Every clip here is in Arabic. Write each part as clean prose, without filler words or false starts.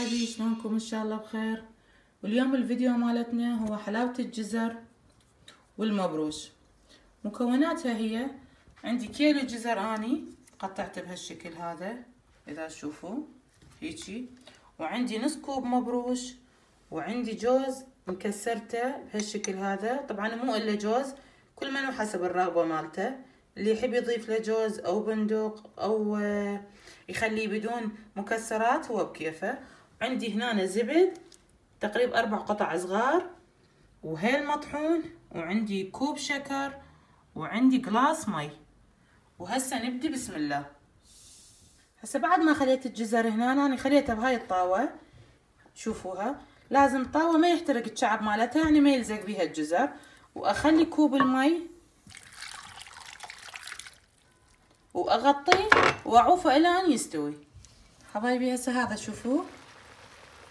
حبايبي، شلونكم؟ ان شاء الله بخير. واليوم الفيديو مالتنا هو حلاوة الجزر والمبروش. مكوناتها هي عندي كيلو جزر اني قطعته بهالشكل هذا اذا تشوفوا هيجي، وعندي نص كوب مبروش، وعندي جوز مكسرته بهالشكل هذا. طبعا مو الا جوز، كل منو حسب الرغبة مالته، اللي يحب يضيف له جوز او بندق او يخليه بدون مكسرات هو بكيفه. عندي هنا زبد تقريبا 4 قطع صغار، وهيل مطحون، وعندي كوب شكر، وعندي قلاص مي. وهسه نبدي بسم الله. هسه بعد ما خليت الجزر هنا انا خليتها بهاي الطاوة، شوفوها لازم طاوة ما يحترق الشعب مالتها، يعني ما يلزق بيها الجزر. واخلي كوب المي واغطيه واعوفه الى ان يستوي. حبايبي هسه هذا شوفوه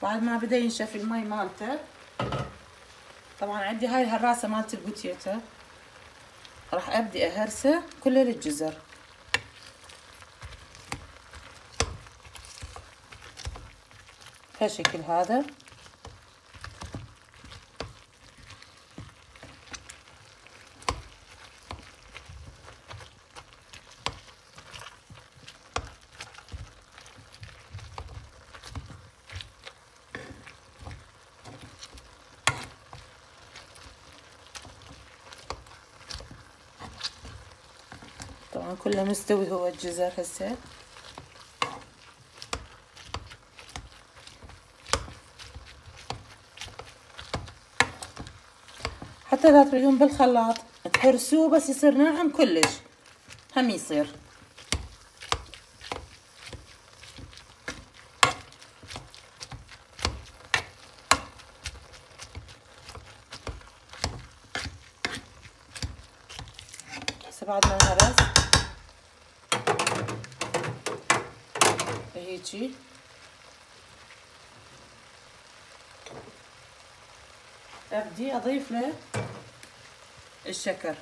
بعد ما بدا ينشف المي مالته. طبعا عندي هاي الهراسه مالت البوتيتا، راح ابدي اهرسه كله للجزر. بهالشكل هذا. طبعا كله مستوي هو الجزر هسه. حتى اذا تريدون بالخلاط تهرسوه بس يصير ناعم كلش هم يصير. هسه بعد ما انهرس هيجي ابدي اضيف له الشكر،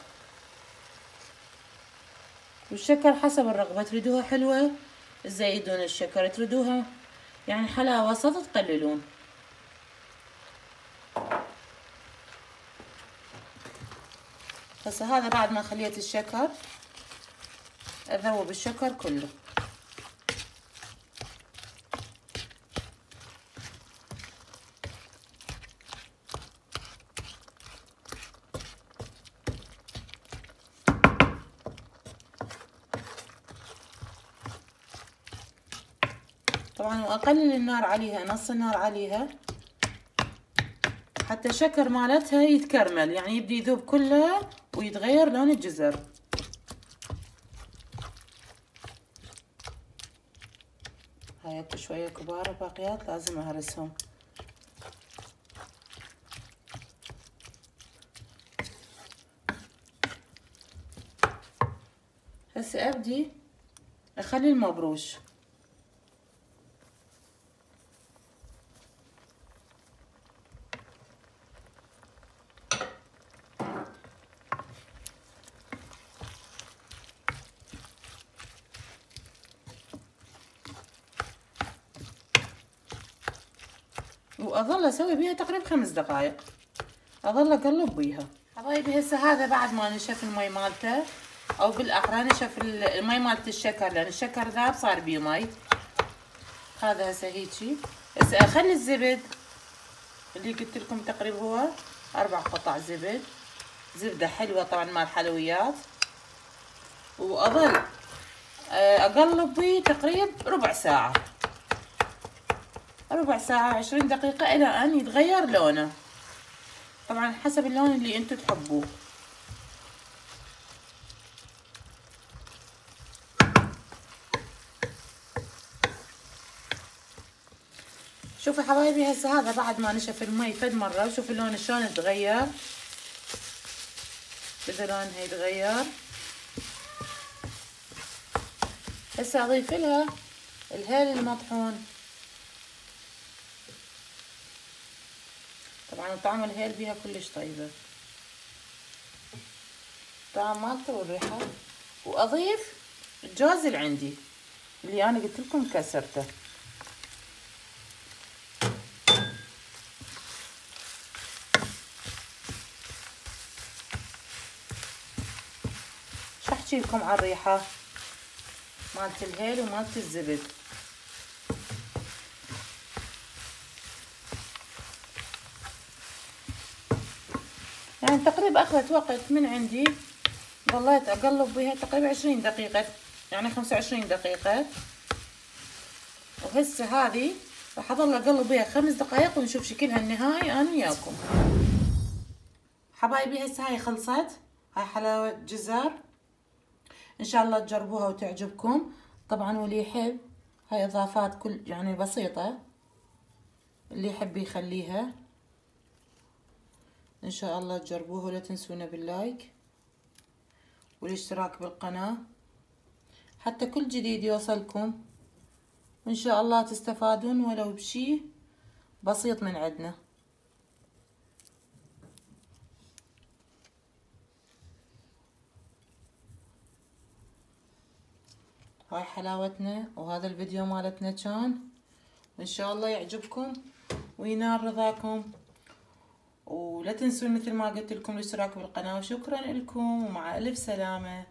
والشكر حسب الرغبة، تريدوها حلوة تزيدون الشكر، تريدوها يعني حلاوة وسط تقللون. هسه هذا بعد ما خليت الشكر اذوب الشكر كله. طبعا واقلل النار عليها، نص النار عليها حتى الشكر مالتها يتكرمل، يعني يبدي يذوب كله ويتغير لون الجزر. هاي اكو شوية كبار باقيات لازم اهرسهم. هسه ابدي اخلي المبروش. واظل اسوي بيها تقريبا 5 دقائق، اظل اقلب بيها. حبايبي هسه هذا بعد ما نشف المي مالته، او بالاحرى نشف المي مالت الشكر، لان الشكر ذاب صار بيه مي. هذا هسه هيجي. هسه اخلي الزبد اللي قلت لكم تقريبا هو 4 قطع زبد، زبده حلوه طبعا مال حلويات، واظل اقلب بيه تقريبا ربع ساعه، 20 دقيقة إلى أن يتغير لونه، طبعا حسب اللون اللي انتو تحبوه. شوفوا حبايبي هسه هذا بعد ما نشف المي فد مرة، وشوفوا اللون شلون تغير، بدا لونها يتغير. هسه اضيف لها الهيل المطحون. طبعا طعم الهيل بيها كلش طيبة، الطعم مالته والريحة. واضيف الجوز اللي عندي اللي انا قلت لكم كسرته. احكي لكم عن الريحة مالت الهيل ومالت الزبد. يعني تقريبا اخذت وقت من عندي، ظليت اقلب بها تقريبا 20 دقيقة، يعني 25 دقيقة. وهسه هذه راح اظل اقلب بها 5 دقائق ونشوف شكلها النهائي انا وياكم. حبايبي هسه هاي خلصت، هاي حلاوة جزر، ان شاء الله تجربوها وتعجبكم. طبعا واللي يحب هاي اضافات كل يعني بسيطة، اللي يحب يخليها. ان شاء الله تجربوها، ولا تنسونا باللايك والاشتراك بالقناة حتى كل جديد يوصلكم، وان شاء الله تستفادون ولو بشي بسيط من عندنا. هاي حلاوتنا، وهذا الفيديو مالتنا كان، وان شاء الله يعجبكم وينال رضاكم. ولا تنسون مثل ما قلت لكم الاشتراك بالقناة، وشكرا لكم ومع الف سلامة.